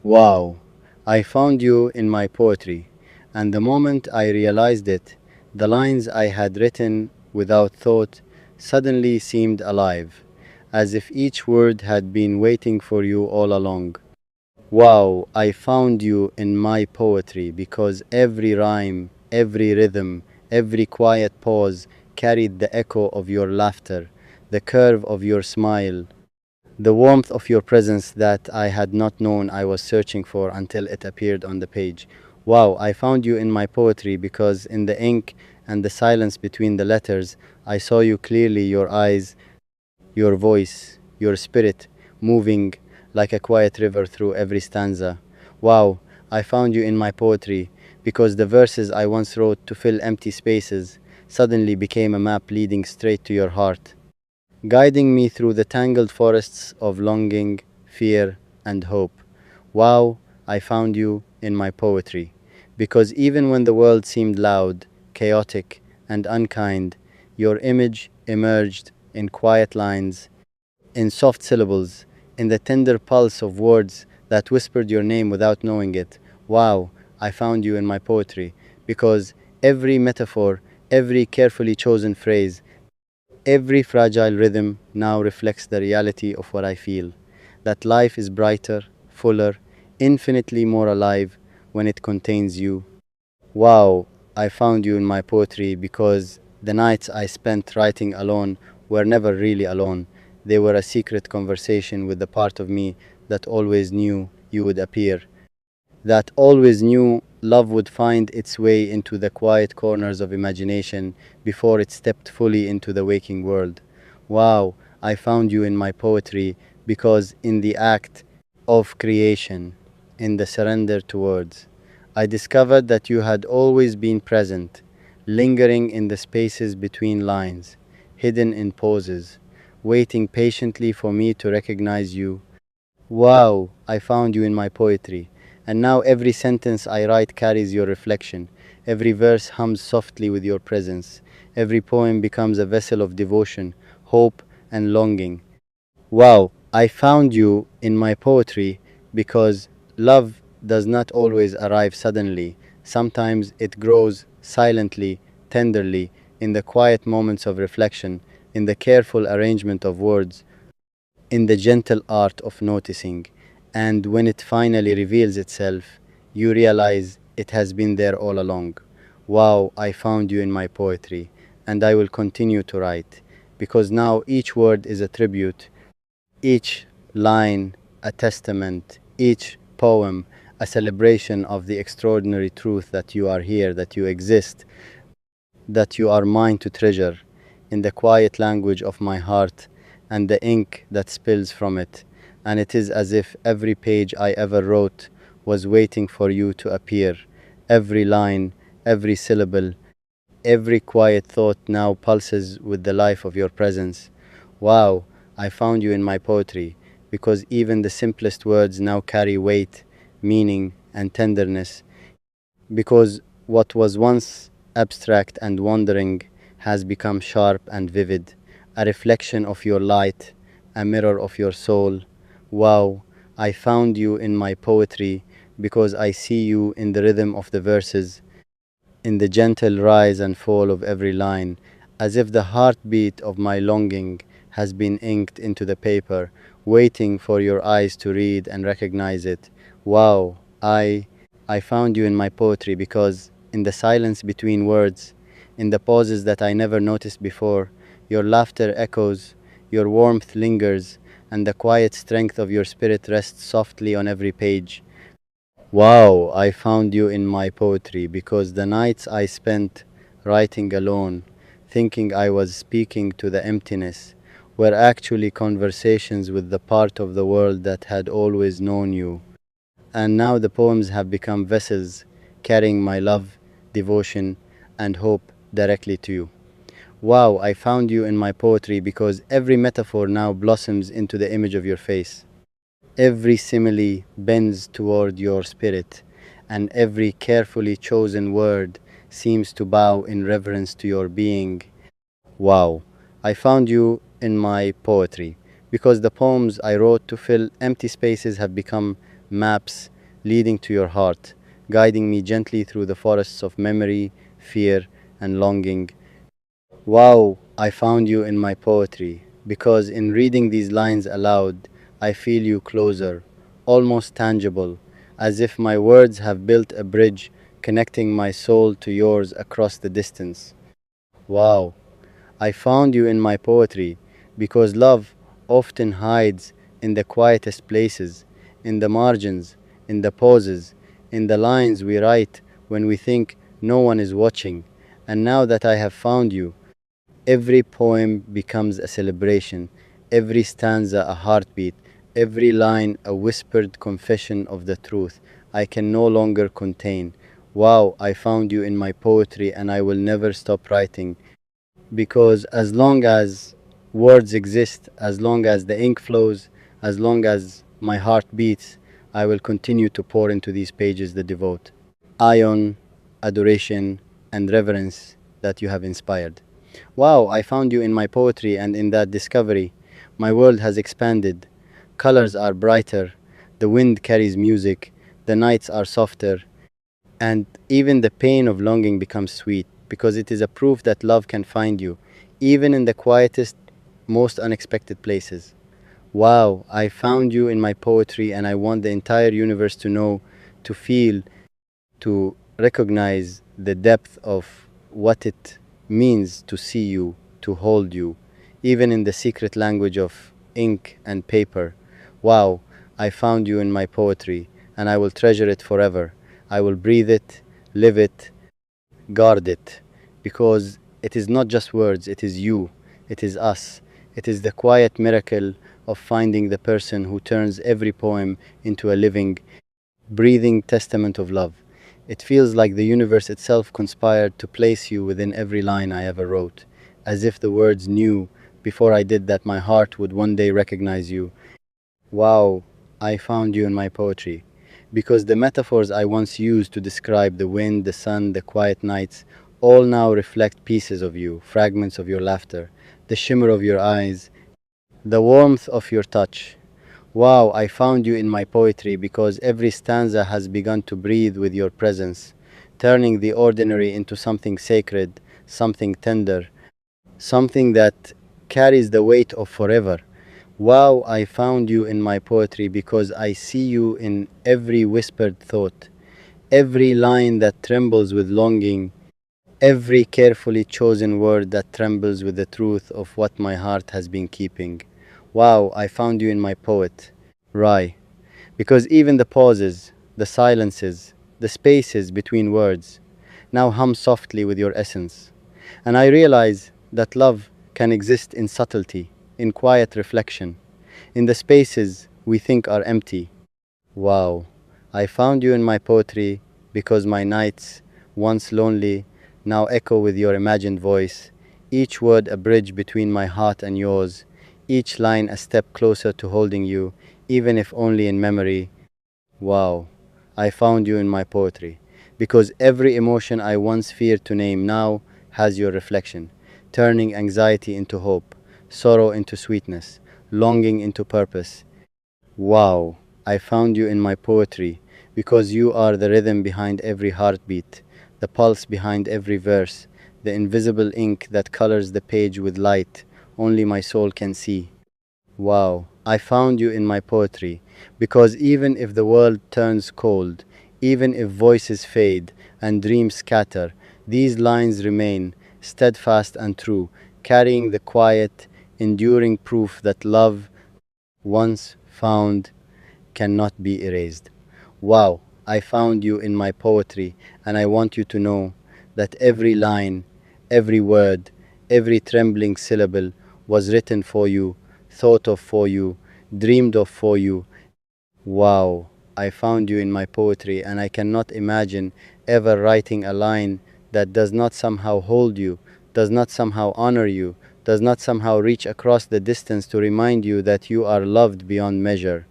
Wow, I found you in my poetry, and the moment I realized it, the lines I had written without thought suddenly seemed alive, as if each word had been waiting for you all along. Wow, I found you in my poetry because every rhyme, every rhythm, every quiet pause carried the echo of your laughter, the curve of your smile, the warmth of your presence that I had not known I was searching for until it appeared on the page. Wow, I found you in my poetry because in the ink and the silence between the letters, I saw you clearly, your eyes, your voice, your spirit, moving like a quiet river through every stanza. Wow, I found you in my poetry because the verses I once wrote to fill empty spaces suddenly became a map leading straight to your heart, guiding me through the tangled forests of longing, fear, and hope. Wow, I found you in my poetry, because even when the world seemed loud, chaotic, and unkind, your image emerged in quiet lines, in soft syllables, in the tender pulse of words that whispered your name without knowing it. Wow, I found you in my poetry, because every metaphor, every carefully chosen phrase, every fragile rhythm now reflects the reality of what I feel, that life is brighter, fuller, infinitely more alive when it contains you. Wow, I found you in my poetry because the nights I spent writing alone were never really alone. They were a secret conversation with the part of me that always knew you would appear, that always knew love would find its way into the quiet corners of imagination before it stepped fully into the waking world. Wow, I found you in my poetry because in the act of creation, in the surrender to words, I discovered that you had always been present, lingering in the spaces between lines, hidden in pauses, waiting patiently for me to recognize you. Wow, I found you in my poetry. And now every sentence I write carries your reflection. Every verse hums softly with your presence. Every poem becomes a vessel of devotion, hope, and longing. Wow, I found you in my poetry because love does not always arrive suddenly. Sometimes it grows silently, tenderly, in the quiet moments of reflection, in the careful arrangement of words, in the gentle art of noticing, and when it finally reveals itself, you realize it has been there all along. Wow, I found you in my poetry, and I will continue to write, because now each word is a tribute, each line a testament, each poem a celebration of the extraordinary truth that you are here, that you exist, that you are mine to treasure, in the quiet language of my heart and the ink that spills from it. And it is as if every page I ever wrote was waiting for you to appear. Every line, every syllable, every quiet thought now pulses with the life of your presence. Wow, I found you in my poetry, because even the simplest words now carry weight, meaning, and tenderness, because what was once abstract and wandering has become sharp and vivid, a reflection of your light, a mirror of your soul. Wow, I found you in my poetry because I see you in the rhythm of the verses, in the gentle rise and fall of every line, as if the heartbeat of my longing has been inked into the paper, waiting for your eyes to read and recognize it. Wow, I found you in my poetry because in the silence between words, in the pauses that I never noticed before, your laughter echoes, your warmth lingers, and the quiet strength of your spirit rests softly on every page. Wow, I found you in my poetry because the nights I spent writing alone, thinking I was speaking to the emptiness, were actually conversations with the part of the world that had always known you. And now the poems have become vessels carrying my love, devotion, and hope directly to you. Wow, I found you in my poetry because every metaphor now blossoms into the image of your face. Every simile bends toward your spirit, and every carefully chosen word seems to bow in reverence to your being. Wow, I found you in my poetry because the poems I wrote to fill empty spaces have become maps leading to your heart, guiding me gently through the forests of memory, fear, and longing. Wow, I found you in my poetry, because in reading these lines aloud, I feel you closer, almost tangible, as if my words have built a bridge connecting my soul to yours across the distance. Wow, I found you in my poetry, because love often hides in the quietest places, in the margins, in the pauses, in the lines we write when we think no one is watching. And now that I have found you, every poem becomes a celebration, every stanza a heartbeat, every line a whispered confession of the truth I can no longer contain. Wow, I found you in my poetry and I will never stop writing, because as long as words exist, as long as the ink flows, as long as my heart beats, I will continue to pour into these pages the devote, ion, adoration, and reverence that you have inspired. Wow, I found you in my poetry, and in that discovery, my world has expanded. Colors are brighter, the wind carries music, the nights are softer, and even the pain of longing becomes sweet, because it is a proof that love can find you, even in the quietest, most unexpected places. Wow, I found you in my poetry, and I want the entire universe to know, to feel, to recognize the depth of what it means to see you, to hold you, even in the secret language of ink and paper. Wow, I found you in my poetry, and I will treasure it forever. I will breathe it, live it, guard it, because it is not just words, it is you, it is us. It is the quiet miracle of finding the person who turns every poem into a living, breathing testament of love. It feels like the universe itself conspired to place you within every line I ever wrote, as if the words knew before I did that my heart would one day recognize you. Wow, I found you in my poetry, because the metaphors I once used to describe the wind, the sun, the quiet nights, all now reflect pieces of you, fragments of your laughter, the shimmer of your eyes, the warmth of your touch. Wow, I found you in my poetry, because every stanza has begun to breathe with your presence, turning the ordinary into something sacred, something tender, something that carries the weight of forever. Wow, I found you in my poetry, because I see you in every whispered thought, every line that trembles with longing, every carefully chosen word that trembles with the truth of what my heart has been keeping. Wow, I found you in my poet. Right, because even the pauses, the silences, the spaces between words now hum softly with your essence. And I realize that love can exist in subtlety, in quiet reflection, in the spaces we think are empty. Wow, I found you in my poetry, because my nights, once lonely, now echo with your imagined voice, each word a bridge between my heart and yours, each line a step closer to holding you, even if only in memory. Wow, I found you in my poetry, because every emotion I once feared to name now has your reflection, turning anxiety into hope, sorrow into sweetness, longing into purpose. Wow, I found you in my poetry, because you are the rhythm behind every heartbeat, the pulse behind every verse, the invisible ink that colors the page with light only my soul can see. Wow, I found you in my poetry, because even if the world turns cold, even if voices fade and dreams scatter, these lines remain steadfast and true, carrying the quiet, enduring proof that love, once found, cannot be erased. Wow, I found you in my poetry, and I want you to know that every line, every word, every trembling syllable was written for you, thought of for you, dreamed of for you. Wow, I found you in my poetry, and I cannot imagine ever writing a line that does not somehow hold you, does not somehow honor you, does not somehow reach across the distance to remind you that you are loved beyond measure.